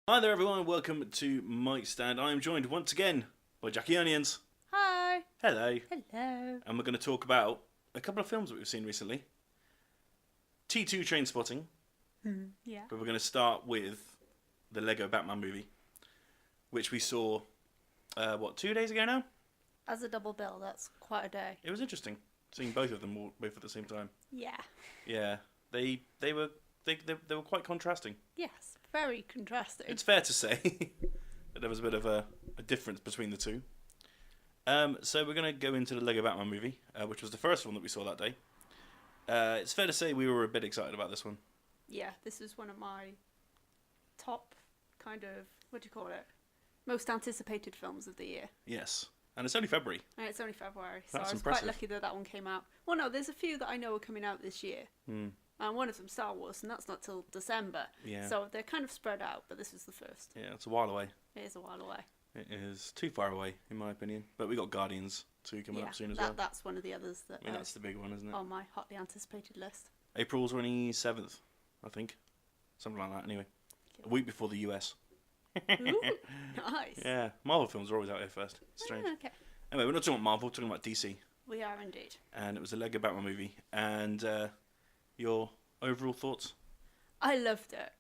Hi there everyone, welcome to Micstand. I am joined once again by Jacqui Onions. Hi. Hello. Hello. And we're going to talk about a couple of films that we've seen recently. T2 Trainspotting. Yeah. But we're going to start with the Lego Batman movie, which we saw, 2 days ago now? As a double bill, that's quite a day. It was interesting, seeing both of them both at the same time. Yeah. Yeah, they were quite contrasting. Yes, very contrasting. It's fair to say that there was a bit of a difference between the two. So we're going to go into the Lego Batman movie, which was the first one that we saw that day. It's fair to say we were a bit excited about this one. Yeah, this is one of my top most anticipated films of the year. Yes, and it's only February. And it's only February, so That's I was impressive. quite lucky that one came out. Well, no, there's a few that I know are coming out this year. And one of them Star Wars, and that's not till December. Yeah. So they're kind of spread out, but this is the first. Yeah, it's a while away. It is a while away. It is too far away, in my opinion. But we got Guardians 2 coming up soon as well. That's one of the others that I mean, that's the big one, isn't it? on my hotly anticipated list. April 27th, I think. Something like that, anyway. A week before the US. Ooh, nice. Yeah, Marvel films are always out here first. It's strange. Okay. Anyway, we're not talking about Marvel, we're talking about DC. We are indeed. And it was a Lego Batman movie. And your overall thoughts? I loved it.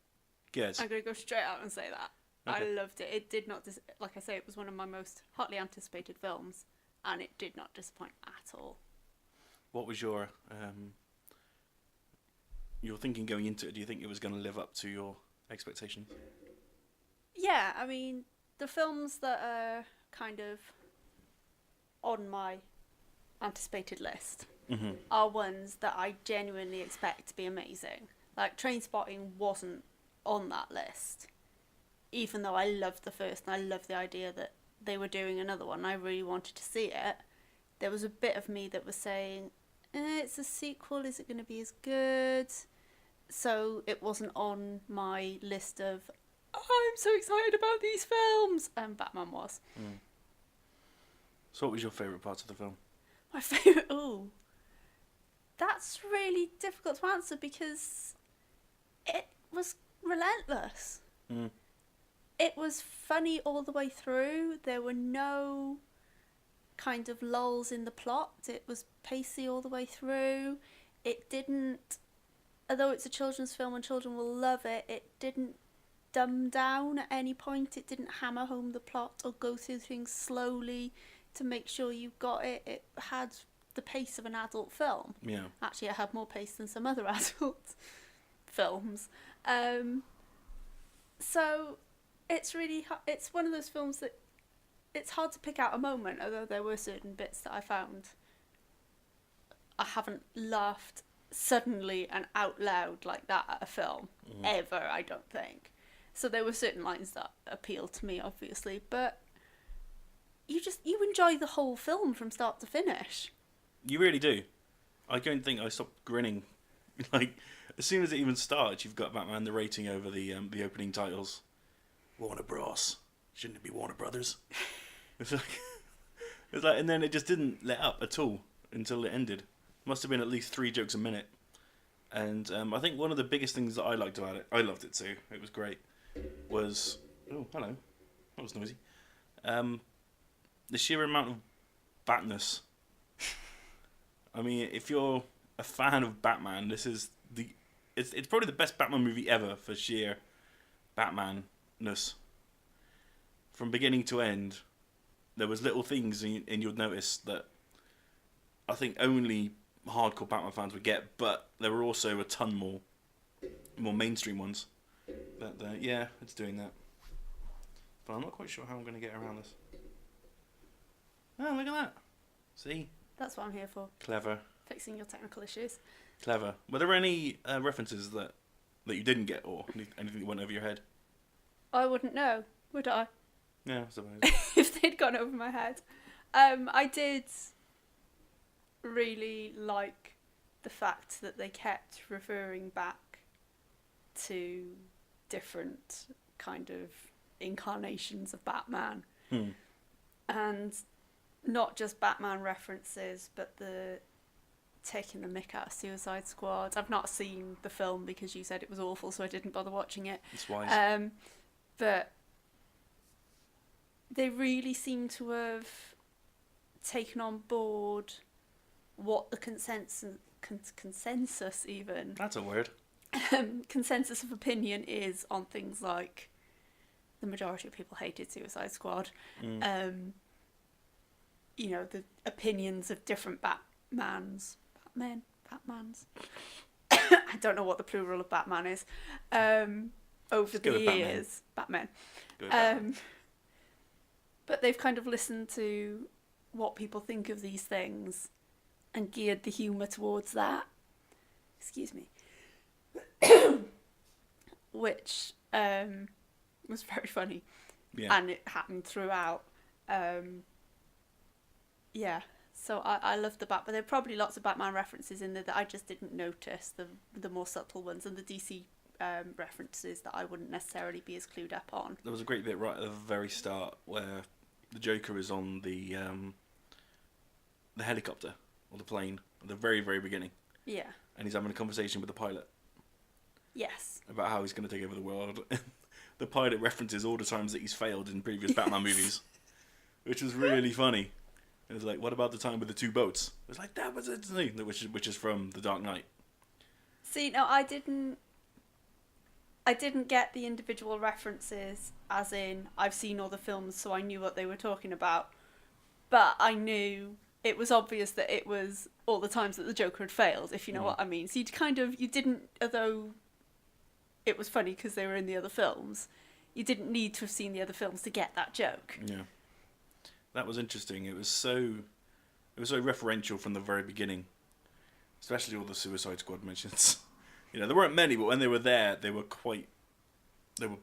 Good. I'm going to go straight out and say that. Okay. I loved it. It did not, like I say, it was one of my most hotly anticipated films, and it did not disappoint at all. What was your thinking going into it? Do you think it was going to live up to your expectations? Yeah, I mean, the films that are kind of on my anticipated list are ones that I genuinely expect to be amazing. Like, Trainspotting wasn't on that list, even though I loved the first and I loved the idea that they were doing another one. I really wanted to see it. There was a bit of me that was saying, it's a sequel, is it going to be as good? So it wasn't on my list of, I'm so excited about these films, and Batman was. So what was your favourite parts of the film? My favourite, that's really difficult to answer because it was relentless. It was funny all the way through. There were no kind of lulls in the plot. It was pacey all the way through. It didn't, although it's a children's film and children will love it, it didn't dumb down at any point. It didn't hammer home the plot or go through things slowly to make sure you got it. It had the pace of an adult film. Yeah. Actually, it had more pace than some other adult films. So it's really, it's one of those films that it's hard to pick out a moment, although there were certain bits that I found I haven't laughed suddenly and out loud like that at a film ever, I don't think. So there were certain lines that appealed to me, obviously, but you enjoy the whole film from start to finish. You really do. I don't think I stopped grinning. Like, as soon as it even starts, you've got Batman narrating over the opening titles. Warner Bros. Shouldn't it be Warner Brothers? It's like, and then it just didn't let up at all until it ended. Must have been at least 3 jokes a minute. And I think one of the biggest things that I liked about it, I loved it too, it was great, was, oh, hello, that was noisy, the sheer amount of Batness. I mean, if you're a fan of Batman, this is it's probably the best Batman movie ever for sheer Batman-ness. From beginning to end, there was little things and you'd notice that I think only hardcore Batman fans would get, but there were also a ton more mainstream ones. But yeah, it's doing that. But I'm not quite sure how I'm going to get around this. Oh, look at that. See? That's what I'm here for. Clever. Fixing your technical issues. Clever. Were there any references that you didn't get, or anything that went over your head? I wouldn't know, would I? Yeah, I suppose. If they'd gone over my head. I did really like the fact that they kept referring back to different kind of incarnations of Batman. And not just Batman references, but the taking the mick out of Suicide Squad. I've not seen the film because you said it was awful, so I didn't bother watching it. It's wise. But they really seem to have taken on board what the consensus even That's a word. consensus of opinion is on things like the majority of people hated Suicide Squad. You know, the opinions of different Batmans. I don't know what the plural of Batman is. Over the years, Batman. But they've kind of listened to what people think of these things and geared the humour towards that. Excuse me. Which was very funny. Yeah. And it happened throughout. Yeah. So I love the Bat, but there are probably lots of Batman references in there that I just didn't notice, the more subtle ones, and the DC references that I wouldn't necessarily be as clued up on. There was a great bit right at the very start where the Joker is on the helicopter or the plane at the very, very beginning. Yeah. And he's having a conversation with the pilot. Yes. About how he's going to take over the world. The pilot references all the times that he's failed in previous Batman movies, which was really funny. It was like, what about the time with the two boats? It was like, that was it, which is from The Dark Knight. See, no, I didn't get the individual references, as in, I've seen all the films, so I knew what they were talking about. But I knew it was obvious that it was all the times that the Joker had failed, if you know what I mean. So you didn't, although it was funny because they were in the other films, you didn't need to have seen the other films to get that joke. Yeah. That was interesting. It was so referential from the very beginning, especially all the Suicide Squad mentions. You know, there weren't many, but when they were there, they were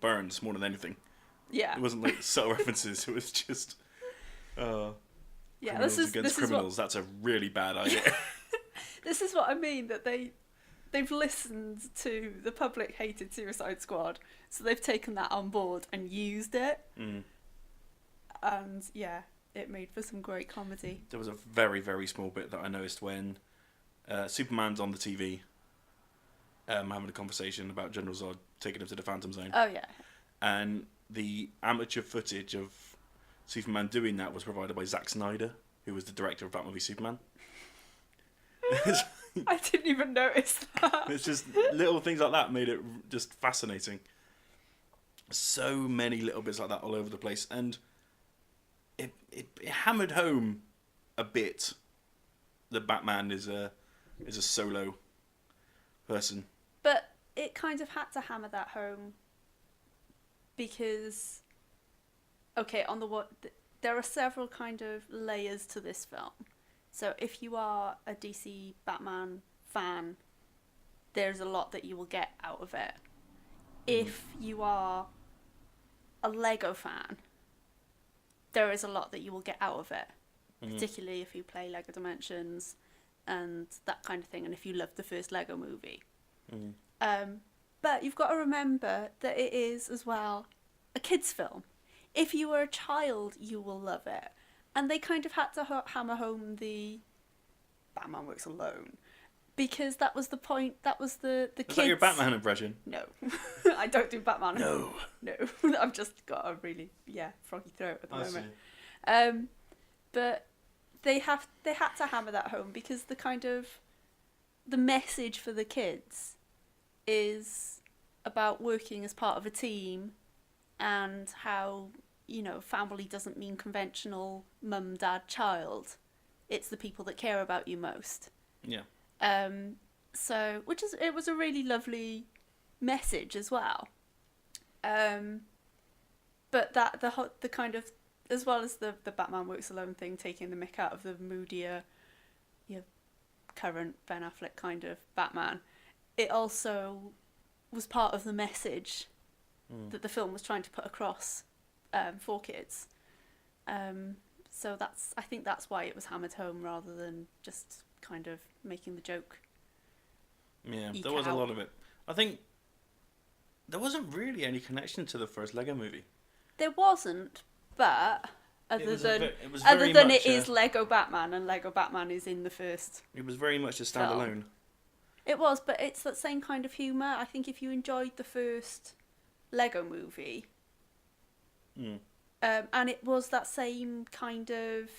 burns more than anything. Yeah. It wasn't like subtle references. It was just, yeah, criminals against criminals. That's a really bad idea. This is what I mean, that they've listened to the public hated Suicide Squad, so they've taken that on board and used it. And yeah, it made for some great comedy. There was a very, very small bit that I noticed when Superman's on the TV having a conversation about General Zod taking him to the Phantom Zone. Oh, yeah. And the amateur footage of Superman doing that was provided by Zack Snyder, who was the director of that movie, Superman. I didn't even notice that. It's just little things like that made it just fascinating. So many little bits like that all over the place. And it hammered home a bit that Batman is a solo person. But it kind of had to hammer that home because, okay, there are several kind of layers to this film. So if you are a DC Batman fan, there's a lot that you will get out of it. If you are a Lego fan, there is a lot that you will get out of it, particularly if you play Lego Dimensions and that kind of thing, and if you love the first Lego movie. But you've got to remember that it is, as well, a kid's film. If you were a child, you will love it. And they kind of had to hammer home the Batman works alone. Because that was the point, that was the kids... Is that your Batman impression? No. I don't do Batman. No. No. I've just got a really, froggy throat at the moment. See. But they had to hammer that home because the message for the kids is about working as part of a team and how, you know, family doesn't mean conventional mum, dad, child. It's the people that care about you most. Yeah. So, it was a really lovely message as well. But that the kind of, as well as the Batman works alone thing, taking the mick out of the moodier, current Ben Affleck kind of Batman, it also was part of the message that the film was trying to put across for kids. So I think that's why it was hammered home rather than just kind of making the joke. Yeah, there was a lot of it. I think there wasn't really any connection to the first Lego movie. There wasn't, but other than it is Lego Batman, and Lego Batman is in the first. It was very much a standalone. It was, but it's that same kind of humour. I think if you enjoyed the first Lego movie, Mm. And it was that same kind of...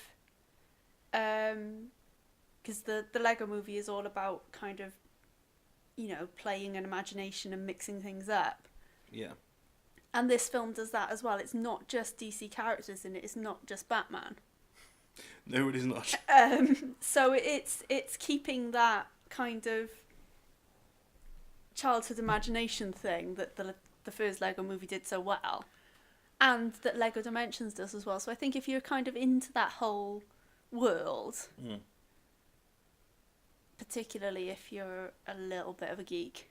Because the Lego movie is all about kind of, you know, playing an imagination and mixing things up. Yeah. And this film does that as well. It's not just DC characters in it. It's not just Batman. No, it is not. So it's keeping that kind of childhood imagination thing that the first Lego movie did so well, and that Lego Dimensions does as well. So I think if you're kind of into that whole world, particularly if you're a little bit of a geek,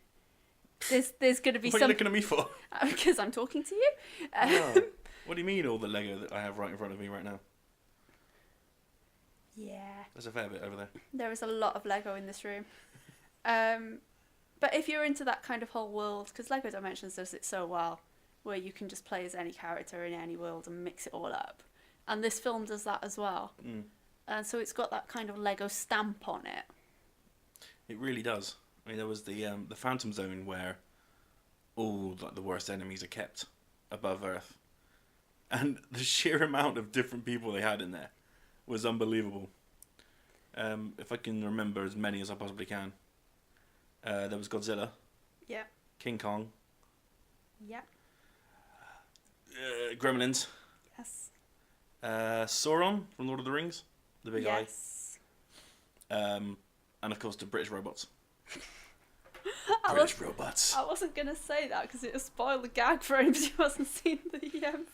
there's going to be What are you looking at me for? Because I'm talking to you. Oh. What do you mean all the Lego that I have right in front of me right now? Yeah. There's a fair bit over there. There is a lot of Lego in this room. But if you're into that kind of whole world, because Lego Dimensions does it so well, where you can just play as any character in any world and mix it all up. And this film does that as well. And so it's got that kind of Lego stamp on it. It really does. I mean, there was the Phantom Zone where all like the worst enemies are kept above Earth, and the sheer amount of different people they had in there was unbelievable. If I can remember as many as I possibly can, there was Godzilla. Yeah. King Kong. Yeah. Gremlins. Yes. Sauron from Lord of the Rings, the big eye. Yes. And of course the British robots. British robots. I wasn't going to say that because it would spoil the gag for anybody who hasn't seen the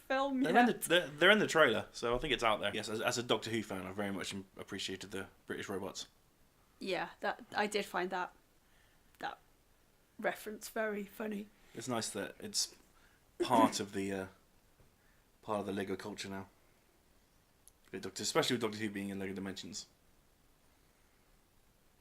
film yet. They're in the trailer, so I think it's out there. Yes, as a Doctor Who fan, I very much appreciated the British robots. Yeah, that I did find that reference very funny. It's nice that it's part of the Lego culture now. Especially with Doctor Who being in Lego Dimensions.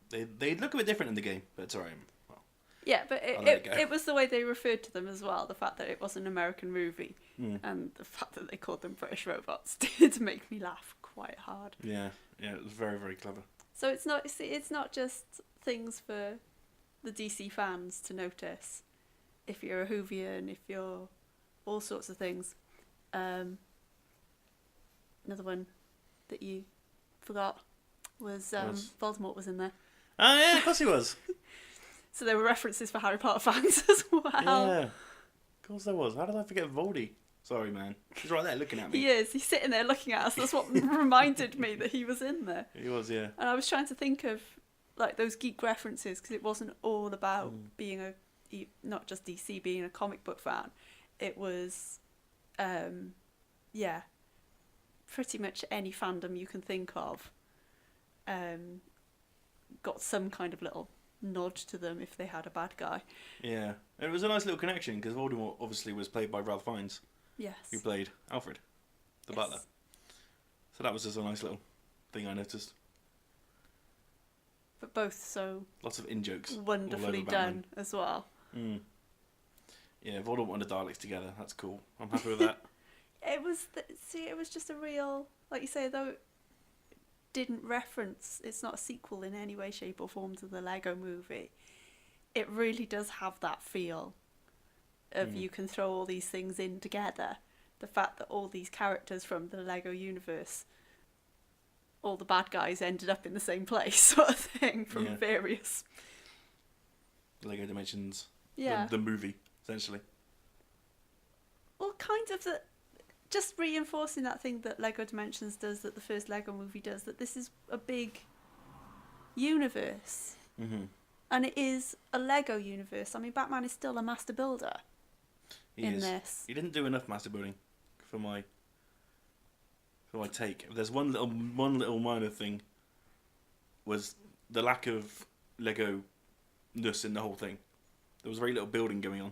They look a bit different in the game, but it's alright. Well, yeah, but it was the way they referred to them as well. The fact that it was an American movie and the fact that they called them British robots did make me laugh quite hard. Yeah, it was very, very clever. So it's not just things for the DC fans to notice. If you're a Whovian, if you're all sorts of things. Another one that you forgot was Voldemort was in there. Oh yeah, of course he was. So there were references for Harry Potter fans as well. Yeah, of course there was. How did I forget Voldy? Sorry, man. He's right there looking at me. He is. He's sitting there looking at us. That's what reminded me that he was in there. He was, yeah. And I was trying to think of like those geek references because it wasn't all about being not just DC being a comic book fan. It was, pretty much any fandom you can think of. Got some kind of little nod to them if they had a bad guy. Yeah, and it was a nice little connection because Voldemort obviously was played by Ralph Fiennes. Yes. Who played Alfred, the butler. So that was just a nice little thing I noticed. But both so lots of in-jokes. Wonderfully done as well. Yeah, Voldemort and the Daleks together. That's cool. I'm happy with that. It was just a real, like you say, though it didn't reference, it's not a sequel in any way, shape or form to the Lego movie. It really does have that feel of you can throw all these things in together. The fact that all these characters from the Lego universe, all the bad guys ended up in the same place, sort of thing, from various... Lego Dimensions. Yeah. The movie, essentially. Well, kind of just reinforcing that thing that Lego Dimensions does, that the first Lego movie does, that this is a big universe. Mm-hmm. And it is a Lego universe. I mean, Batman is still a master builder this. He didn't do enough master building for my take. There's one little minor thing was the lack of Lego-ness in the whole thing. There was very little building going on,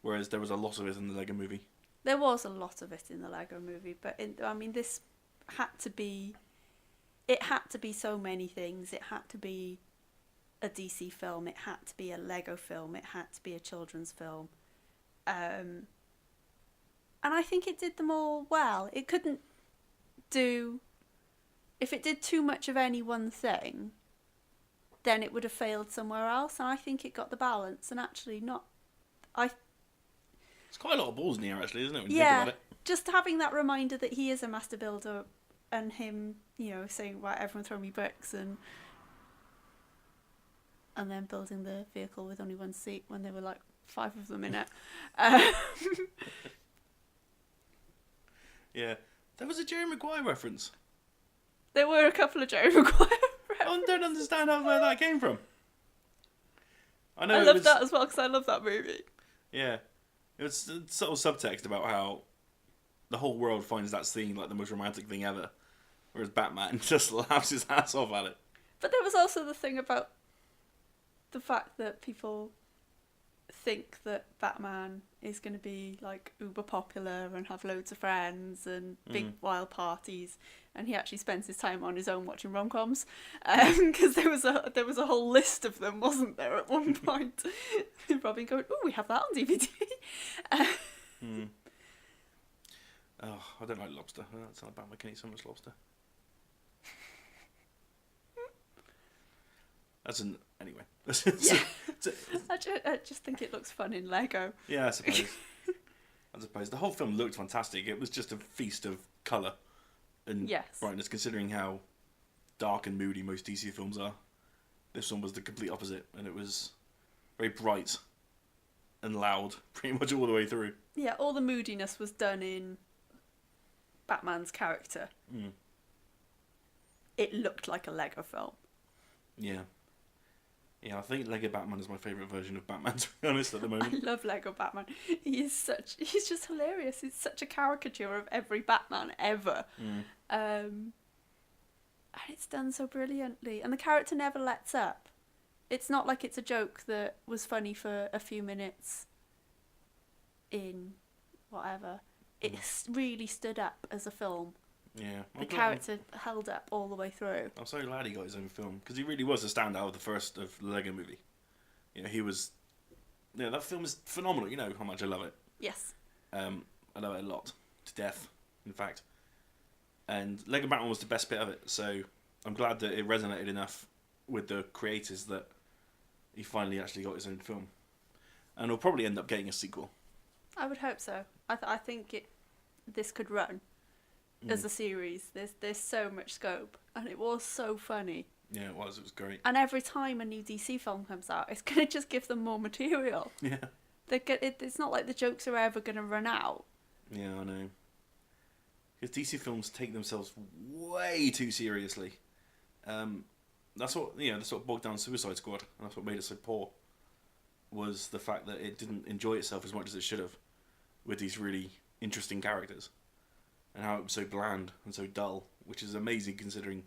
whereas there was a lot of it in the Lego movie. There was a lot of it in the Lego movie, but this had to be... It had to be so many things. It had to be a DC film. It had to be a Lego film. It had to be a children's film. And I think it did them all well. It couldn't do... If it did too much of any one thing, then it would have failed somewhere else. And I think it got the balance. And actually not... It's quite a lot of balls in the air, actually, isn't it, when you yeah, think about it? just having that reminder that he is a master builder, and him, saying, "Right, everyone throw me bricks," and then building the vehicle with only one seat when there were like 5 of them in it. Yeah, there was a Jerry Maguire reference. There were a couple of Jerry Maguire references. I don't understand where that came from. I know I love that as well because I love that movie. Yeah, it was subtle subtext about how the whole world finds that scene like the most romantic thing ever, whereas Batman just laughs his ass off at it. But there was also the thing about the fact that people think that Batman is going to be like uber popular and have loads of friends and big wild parties, and he actually spends his time on his own watching rom-coms, because there was a whole list of them, wasn't there, at one point? Robin going, "Oh, we have that on DVD." Oh, I don't like lobster. That's not Batman can eat so much lobster. Anyway. Yeah. I just think it looks fun in Lego. Yeah, I suppose. The whole film looked fantastic. It was just a feast of colour and brightness, considering how dark and moody most DC films are. This one was the complete opposite, and it was very bright and loud pretty much all the way through. Yeah, all the moodiness was done in Batman's character. It looked like a Lego film. Yeah. Yeah, I think Lego Batman is my favourite version of Batman, to be honest, at the moment. I love Lego Batman. He's just hilarious. He's such a caricature of every Batman ever. And it's done so brilliantly. And the character never lets up. It's not like it's a joke that was funny for a few minutes in whatever. It really stood up as a film. Yeah. The character held up all the way through. I'm so glad he got his own film, because he really was a standout of the first of the Lego movie. He was... that film is phenomenal. You know how much I love it. Yes. I love it a lot. To death, in fact. And Lego Batman was the best bit of it, so I'm glad that it resonated enough with the creators that he finally actually got his own film. And he'll probably end up getting a sequel. I would hope so. I think this could run as a series. There's so much scope, and it was so funny. Yeah, it was great. And every time a new DC film comes out, it's going to just give them more material. Yeah. It's not like the jokes are ever going to run out. Yeah, I know. Because DC films take themselves way too seriously. That's what bogged down Suicide Squad, and that's what made it so poor, was the fact that it didn't enjoy itself as much as it should have with these really interesting characters. And how it was so bland and so dull, which is amazing considering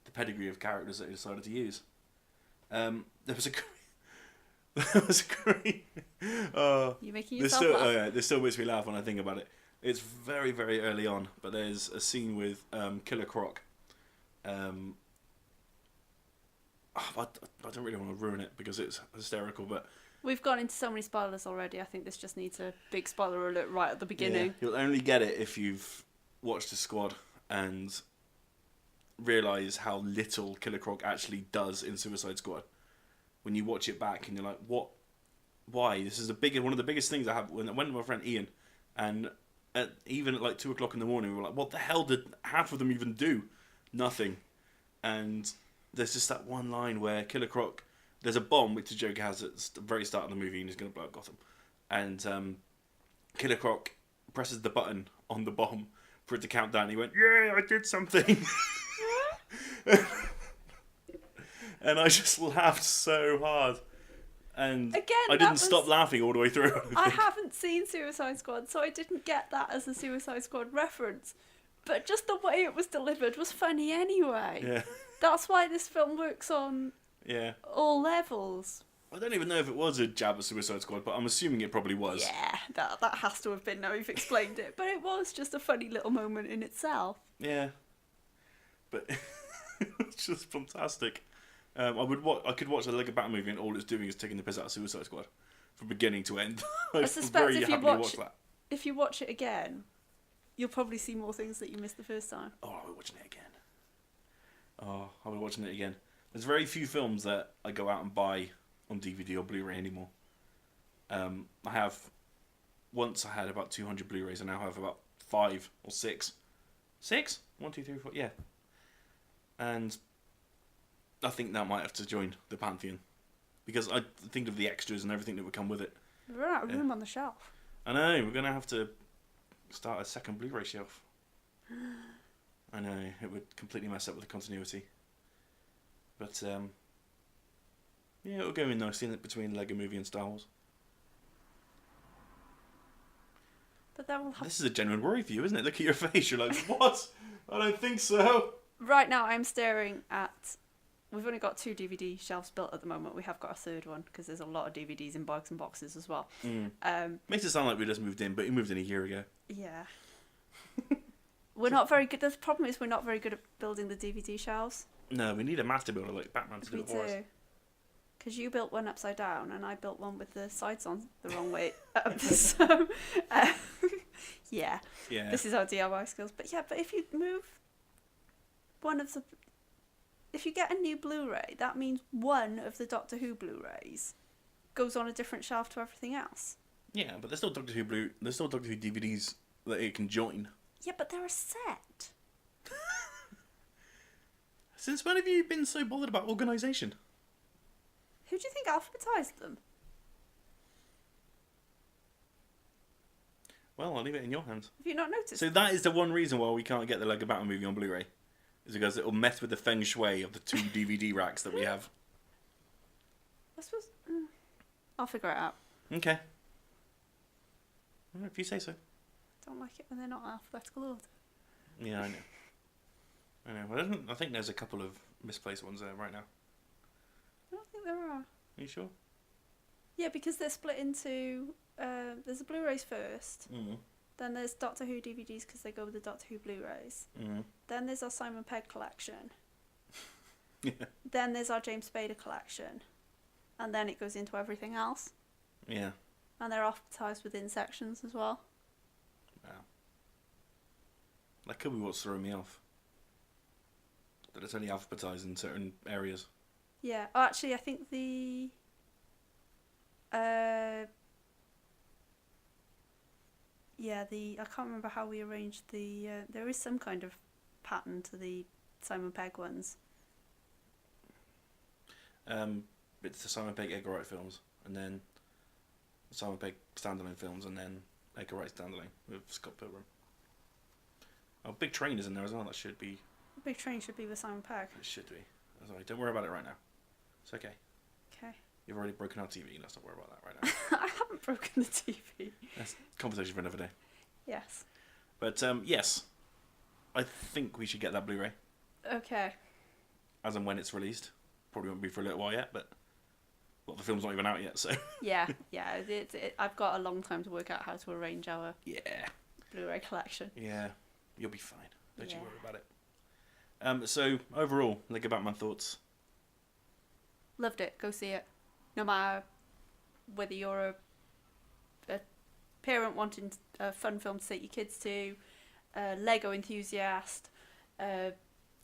the pedigree of characters that they decided to use. There was a great... You're making yourself laugh. This still makes me laugh when I think about it. It's very, very early on, but there's a scene with Killer Croc. I don't really want to ruin it because it's hysterical, but... We've gone into so many spoilers already. I think this just needs a big spoiler alert right at the beginning. Yeah, you'll only get it if you've watched the Squad and realise how little Killer Croc actually does in Suicide Squad. When you watch it back and you're like, what? Why? This is one of the biggest things I have. When I went with my friend Ian, and even at like 2 o'clock in the morning, we were like, what the hell did half of them even do? Nothing. And there's just that one line where Killer Croc, there's a bomb which the Joker has at the very start of the movie and he's going to blow up Gotham. And Killer Croc presses the button on the bomb for it to count down. He went, "Yeah, I did something." And I just laughed so hard. And again, I didn't stop laughing all the way through. I haven't seen Suicide Squad, so I didn't get that as a Suicide Squad reference. But just the way it was delivered was funny anyway. Yeah. That's why this film works on all levels. I don't even know if it was a jab at Suicide Squad, but I'm assuming it probably was. Yeah, that has to have been, now you've explained it. But it was just a funny little moment in itself. Yeah. But it's just fantastic. I could watch a Lego Batman movie and all it's doing is taking the piss out of Suicide Squad from beginning to end. I suspect if you watch it again, you'll probably see more things that you missed the first time. Oh, I'll be watching it again. I'll be watching it again. There's very few films that I go out and buy on DVD or Blu-ray anymore. I had about 200 Blu-rays and now have about 5 or 6. 6? 1, 2, 3, 4. Yeah. And I think that might have to join the Pantheon. Because I think of the extras and everything that would come with it. We're out of room on the shelf. I know, we're going to have to start a second Blu-ray shelf. I know, it would completely mess up with the continuity. But, yeah, it'll go in nicely between Lego Movie and Star Wars. But that will have... This is a genuine worry for you, isn't it? Look at your face, you're like, what? I don't think so. Right now I'm staring at... We've only got 2 DVD shelves built at the moment. We have got a third one, because there's a lot of DVDs in bags and boxes as well. Makes it sound like we just moved in, but we moved in a year ago. Yeah. We're not very good... The problem is we're not very good at building the DVD shelves. No, we need a master builder like Batman to do it for us. Because you built one upside down and I built one with the sides on the wrong way up. So, yeah. This is our DIY skills. But yeah, but if you move one of the... If you get a new Blu-ray, that means one of the Doctor Who Blu-rays goes on a different shelf to everything else. Yeah, but there's still Doctor Who DVDs that it can join. Yeah, but they're a set. Since when have you been so bothered about organisation? Who do you think alphabetised them? Well, I'll leave it in your hands. Have you not noticed? So that is the one reason why we can't get the Lego Batman movie on Blu-ray. Is because it will mess with the feng shui of the 2 DVD racks that we have. I suppose... I'll figure it out. Okay. Well, if you say so. Don't like it when they're not alphabetical order. Yeah, I know. I know. I think there's a couple of misplaced ones there right now. I don't think there are. Are you sure? Yeah, because they're split into... there's the Blu-rays first. Then there's Doctor Who DVDs because they go with the Doctor Who Blu-rays. Then there's our Simon Pegg collection. Yeah. Then there's our James Spader collection. And then it goes into everything else. Yeah. And they're alphabetised within sections as well. Wow. That could be what's throwing me off. That it's only alphabetised in certain areas. Yeah. Oh, actually, I think the... I can't remember how we arranged the... there is some kind of pattern to the Simon Pegg ones. It's the Simon Pegg Edgar Wright films, and then Simon Pegg standalone films, and then Edgar Wright standalone with Scott Pilgrim. Oh, Big Train is in there as well. That should be... Big Train should be with Simon Pegg. It should be. Sorry, don't worry about it right now. It's okay. Okay. You've already broken our TV. Let's not worry about that right now. I haven't broken the TV. That's a conversation for another day. Yes. But, yes. I think we should get that Blu-ray. Okay. As and when it's released. Probably won't be for a little while yet, but... Well, the film's not even out yet, so... Yeah. I've got a long time to work out how to arrange our Blu-ray collection. Yeah. You'll be fine. Don't you worry about it. So, overall, Lego Batman thoughts? Loved it. Go see it. No matter whether you're a parent wanting a fun film to take your kids to, a Lego enthusiast, a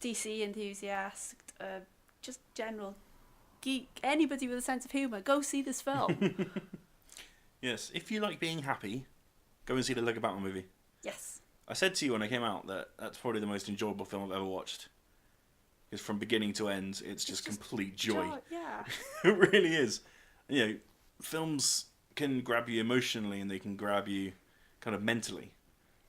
DC enthusiast, just general geek, anybody with a sense of humour, go see this film. Yes, if you like being happy, go and see the Lego Batman movie. Yes. I said to you when I came out that that's probably the most enjoyable film I've ever watched. Because from beginning to end, it's just complete joy. Yeah. It really is. You know, films can grab you emotionally and they can grab you kind of mentally.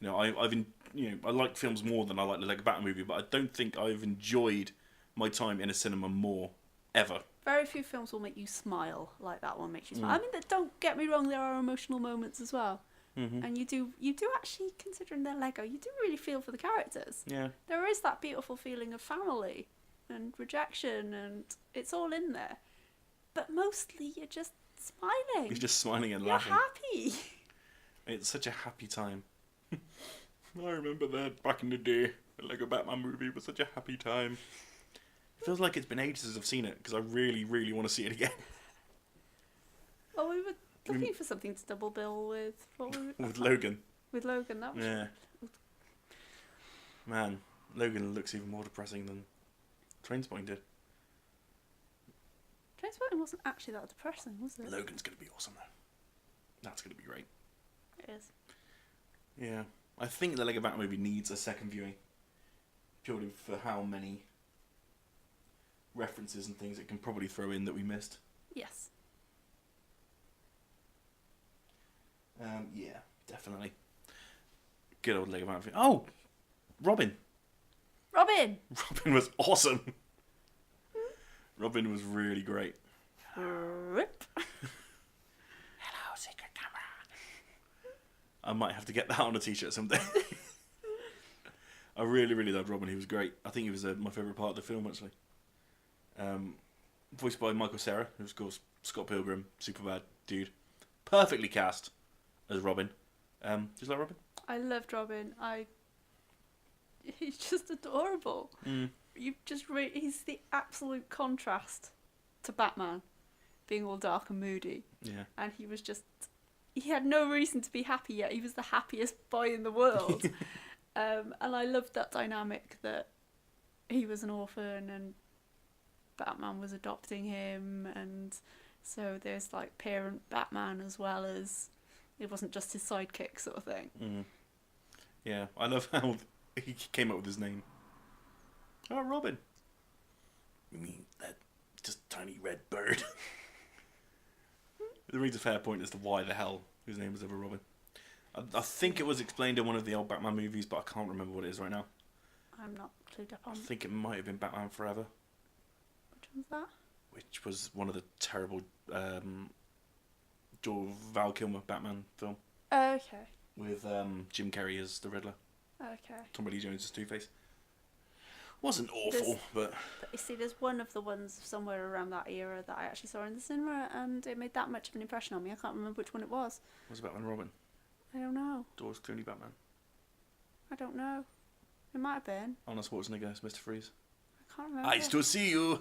You know, I like films more than I like the Lego Batman movie, but I don't think I've enjoyed my time in a cinema more ever. Very few films will make you smile like that one makes you smile. I mean, don't get me wrong, there are emotional moments as well. Mm-hmm. And you do actually, considering they're Lego, you do really feel for the characters. Yeah. There is that beautiful feeling of family and rejection, and it's all in there. But mostly you're just smiling. You're just smiling and you're laughing. You're happy. It's such a happy time. I remember that back in the day. The Lego Batman movie was such a happy time. It feels like it's been ages since I've seen it, because I really, really want to see it again. Well, we were looking for something to double bill with. With Logan. With Logan, that was... Yeah. Man, Logan looks even more depressing than Trainspotting did. Trainspotting wasn't actually that depressing, was it? Logan's going to be awesome, though. That's going to be great. It is. Yeah. I think the Lego Batman movie needs a second viewing, purely for how many references and things it can probably throw in that we missed. Yes. Yeah, definitely. Good old Lego Batman. Oh, Robin. Robin Was awesome. Robin was really great. Rip. Hello, secret camera. I might have to get that on a t-shirt someday. I really, really loved Robin. He was great. I think he was my favourite part of the film, actually. Voiced by Michael Cera, who's of course Scott Pilgrim, Superbad dude. Perfectly cast as Robin. Do you like Robin? I loved Robin. He's just adorable. He's the absolute contrast to Batman, being all dark and moody. Yeah. And he had no reason to be happy, yet he was the happiest boy in the world. And I loved that dynamic, that he was an orphan and Batman was adopting him, and so there's like parent Batman as well as it wasn't just his sidekick sort of thing. Yeah, I love how he came up with his name. Oh, Robin. You mean that just tiny red bird? There is a fair point as to why the hell his name was ever Robin. I think it was explained in one of the old Batman movies, but I can't remember what it is right now. I'm not clued up on. I think it might have been Batman Forever. Which one's that? Which was one of the terrible Val Kilmer Batman film. Okay. With Jim Carrey as the Riddler. Okay. Tommy Lee Jones as Two-Face. Wasn't awful, but... You see, there's one of the ones somewhere around that era that I actually saw in the cinema, and it made that much of an impression on me. I can't remember which one it was. Was it Batman and Robin? I don't know. Doors Clooney Batman. I don't know. It might have been. Arnold Schwarzenegger as Mr. Freeze. I can't remember. I still see you.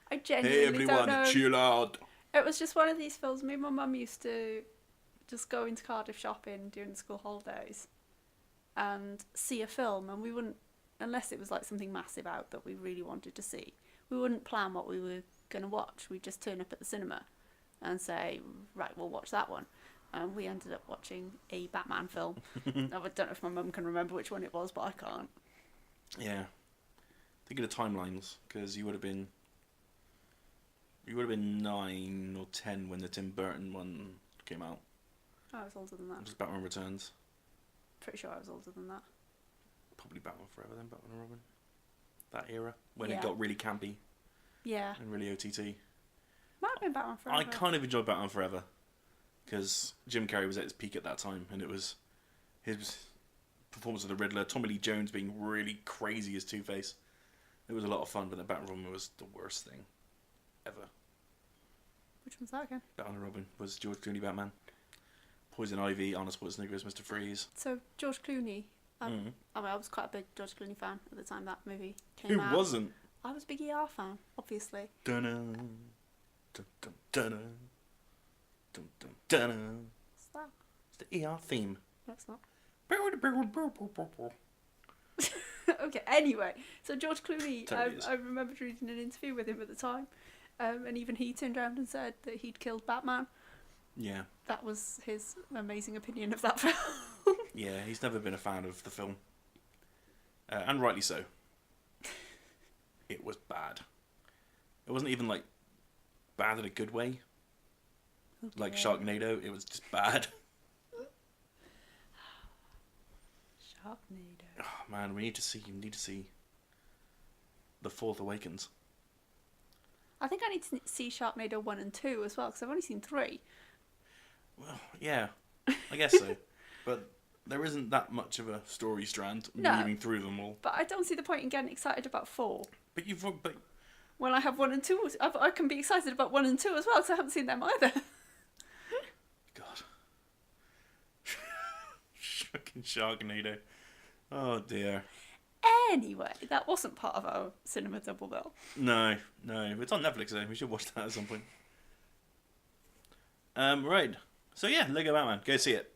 I genuinely don't know. Chill out. It was just one of these films. Me and my mum used to just go into Cardiff shopping during the school holidays and see a film, and we wouldn't, unless it was like something massive out that we really wanted to see, we wouldn't plan what we were going to watch. We'd just turn up at the cinema and say, right, we'll watch that one. And we ended up watching a Batman film. I don't know if my mum can remember which one it was, but I can't. Yeah. Thinking of timelines, because you would have been 9 or 10 when the Tim Burton one came out. I was older than that. It was Batman Returns. Pretty sure I was older than that. Probably Batman Forever then, Batman and Robin. That era, when Yeah. it got really campy Yeah. and really OTT. Might have been Batman Forever. I kind of enjoyed Batman Forever, because Jim Carrey was at his peak at that time, and it was his performance of the Riddler, Tommy Lee Jones being really crazy as Two-Face. It was a lot of fun, but the Batman Robin was the worst thing ever. Which one's that again? Batman and Robin was George Clooney Batman. Poison Ivy, Arnold Schwarzenegger as Mr. Freeze. So, George Clooney. I was quite a big George Clooney fan at the time that movie came Who out. wasn't? I was a big ER fan, obviously. Dun-dun, dun-dun, dun-dun, dun-dun, dun-dun. What's that? It's the ER theme. No, it's not. Totally Okay, anyway. So, George Clooney, is. I remembered reading an interview with him at the time. And even he turned around and said that he'd killed Batman. Yeah. That was his amazing opinion of that film. Yeah, he's never been a fan of the film. And rightly so. It was bad. It wasn't even, like, bad in a good way. Like Sharknado, it was just bad. Sharknado. Oh, man, you need to see The Fourth Awakens. I think I need to see Sharknado 1 and 2 as well, because I've only seen 3. Well, yeah, I guess so. But there isn't that much of a story strand moving through them all. But I don't see the point in getting excited about 4. But When I have 1 and 2, I can be excited about 1 and 2 as well, because I haven't seen them either. God. Fucking Sharknado. Oh dear. Anyway, that wasn't part of our cinema double bill. No. It's on Netflix though. We should watch that at some point. Right. So yeah, Lego Batman. Go see it.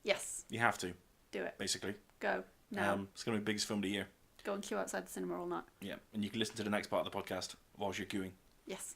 Yes. You have to. Do it. Basically. Go. Now. It's going to be the biggest film of the year. Go and queue outside the cinema all night. Yeah. And you can listen to the next part of the podcast whilst you're queuing. Yes.